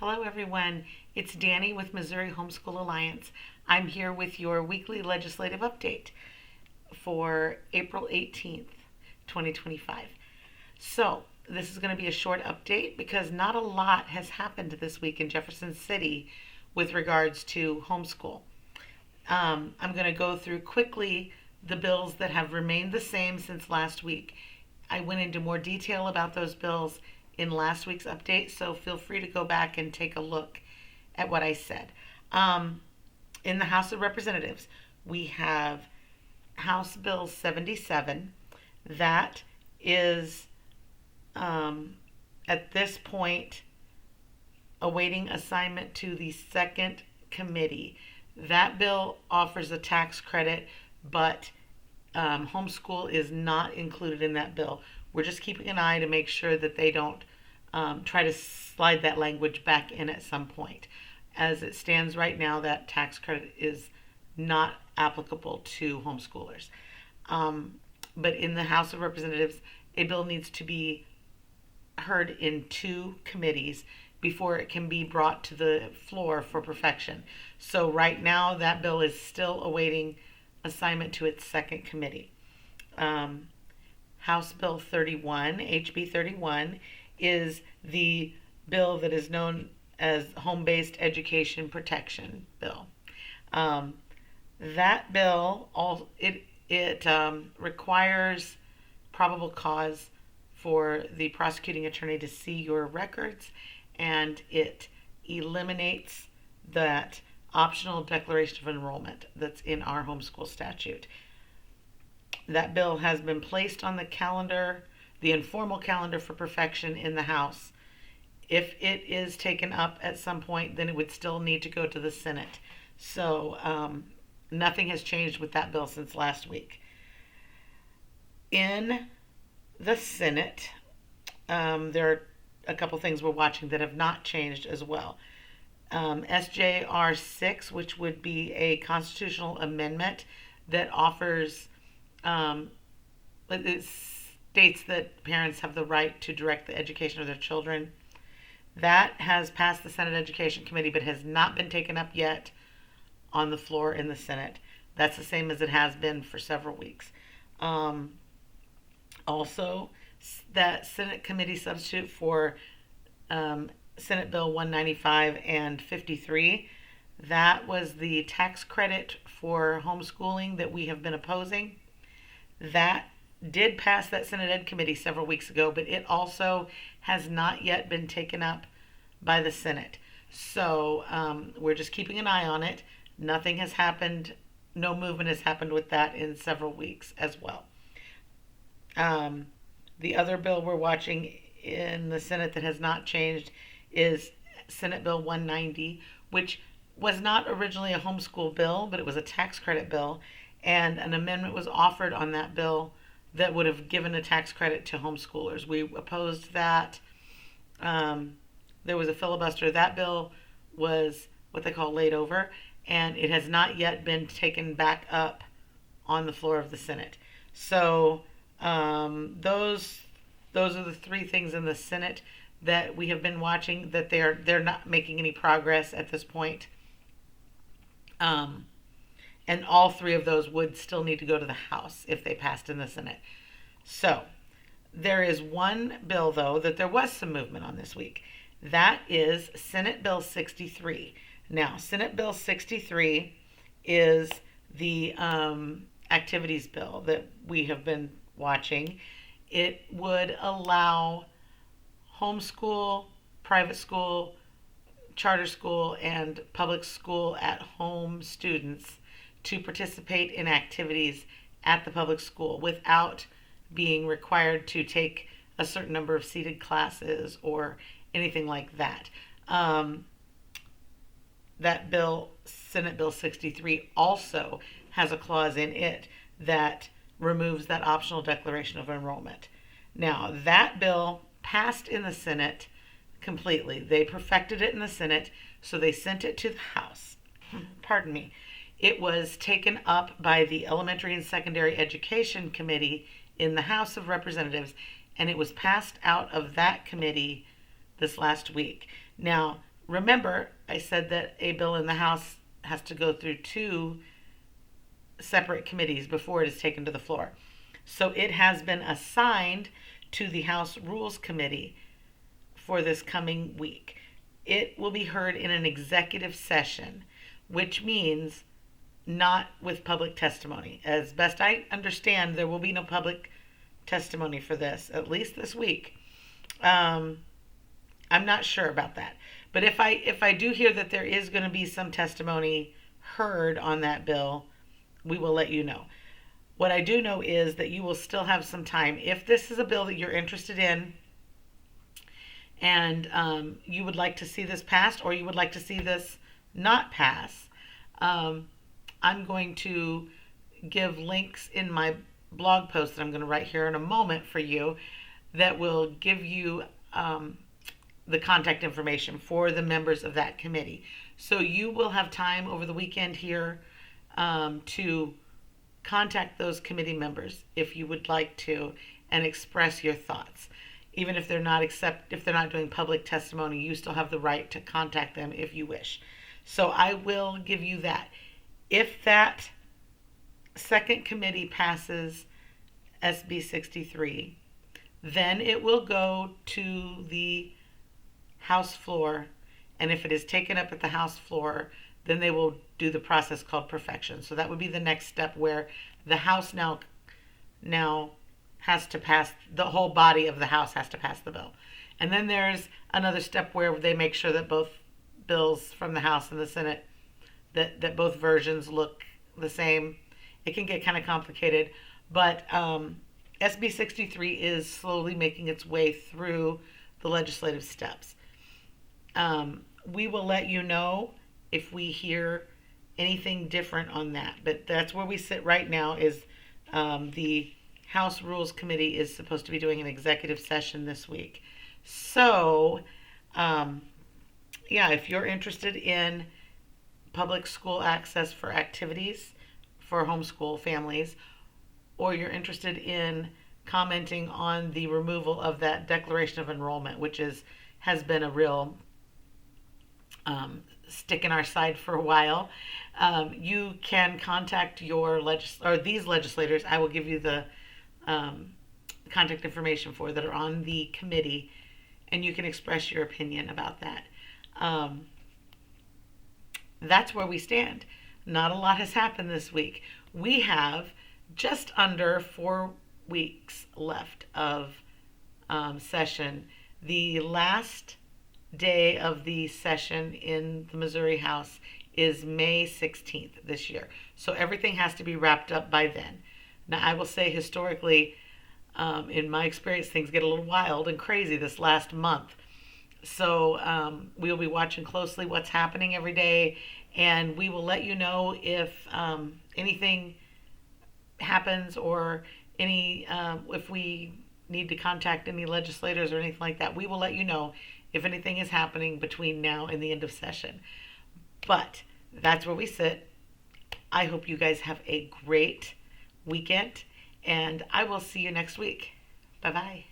Hello, everyone. It's Danny with Missouri Homeschool Alliance. I'm here with your weekly legislative update for April 18th, 2025. So, this is going to be a short update because not a lot has happened this week in Jefferson City with regards to homeschool. I'm going to go through quickly the bills that have remained the same since last week. I went into more detail about those bills in last week's update, so feel free to go back and take a look at what I said. In the House of Representatives, we have House Bill 77. That is, at this point, awaiting assignment to the second committee. That bill offers a tax credit, but homeschool is not included in that bill. We're just keeping an eye to make sure that they don't try to slide that language back in at some point. As it stands right now, that tax credit is not applicable to homeschoolers. But in the House of Representatives, a bill needs to be heard in two committees before it can be brought to the floor for perfection. So right now, that bill is still awaiting assignment to its second committee. House Bill 31, HB 31, is the bill that is known as Home-Based Education Protection Bill. That bill, requires probable cause for the prosecuting attorney to see your records, and it eliminates that optional declaration of enrollment that's in our homeschool statute. That bill has been placed on the calendar, the informal calendar for perfection in the House. If it is taken up at some point, then it would still need to go to the Senate. So nothing has changed with that bill since last week. In the Senate, there are a couple things we're watching that have not changed as well. SJR 6, which would be a constitutional amendment that offers, it states that parents have the right to direct the education of their children. That has passed the Senate Education Committee but has not been taken up yet on the floor in the Senate. That's the same as it has been for several weeks. Also, that Senate committee substitute for Senate Bill 195 and 53, that was the tax credit for homeschooling that we have been opposing. That did pass that Senate Ed Committee several weeks ago, but it also has not yet been taken up by the Senate. So we're just keeping an eye on it. Nothing has happened. No movement has happened with that in several weeks as well. The other bill we're watching in the Senate that has not changed is Senate Bill 190, which was not originally a homeschool bill, but it was a tax credit bill, and an amendment was offered on that bill that would have given a tax credit to homeschoolers. We opposed that. There was a filibuster. That bill was what they call laid over, and it has not yet been taken back up on the floor of the Senate. So those are the three things in the Senate that we have been watching, that they're not making any progress at this point. And all three of those would still need to go to the House if they passed in the Senate. So there is one bill, though, that there was some movement on this week. That is Senate Bill 63. Now, Senate Bill 63 is the activities bill that we have been watching. It would allow homeschool, private school, charter school, and public school at home students to participate in activities at the public school without being required to take a certain number of seated classes or anything like that. That bill, Senate Bill 63, also has a clause in it that removes that optional declaration of enrollment. Now, that bill passed in the Senate completely. They perfected it in the Senate, so they sent it to the House. Pardon me. It was taken up by the Elementary and Secondary Education Committee in the House of Representatives, and it was passed out of that committee this last week. Now, remember, I said that a bill in the House has to go through two separate committees before it is taken to the floor. So it has been assigned to the House Rules Committee for this coming week. It will be heard in an executive session, which means not with public testimony. As best I understand, there will be no public testimony for this, at least this week. I'm not sure about that. But if I do hear that there is going to be some testimony heard on that bill, we will let you know. What I do know is that you will still have some time. If this is a bill that you're interested in and you would like to see this passed or you would like to see this not pass, I'm going to give links in my blog post that I'm going to write here in a moment for you that will give you the contact information for the members of that committee. So you will have time over the weekend here to contact those committee members if you would like to and express your thoughts. Even if they're not doing public testimony, you still have the right to contact them if you wish. So I will give you that. If that second committee passes SB 63, then it will go to the House floor, and if it is taken up at the House floor, then they will do the process called perfection. So that would be the next step, where the House now has to pass, the whole body of the House has to pass the bill. And then there's another step where they make sure that both bills from the House and the Senate, that both versions look the same. It can get kind of complicated, but SB 63 is slowly making its way through the legislative steps. We will let you know if we hear anything different on that, but that's where we sit right now. Is the House Rules Committee is supposed to be doing an executive session this week. So if you're interested in public school access for activities for homeschool families, or you're interested in commenting on the removal of that declaration of enrollment, which has been a real stick in our side for a while, you can contact these legislators. I will give you the contact information for that are on the committee, and you can express your opinion about that. That's where we stand. Not a lot has happened this week. We have just under 4 weeks left of session. The last day of the session in the Missouri House is May 16th this year. So everything has to be wrapped up by then. Now, I will say historically, in my experience, things get a little wild and crazy this last month. So we'll be watching closely what's happening every day, and we will let you know if anything happens, or if we need to contact any legislators or anything like that. We will let you know if anything is happening between now and the end of session. But that's where we sit. I hope you guys have a great weekend, and I will see you next week. Bye-bye.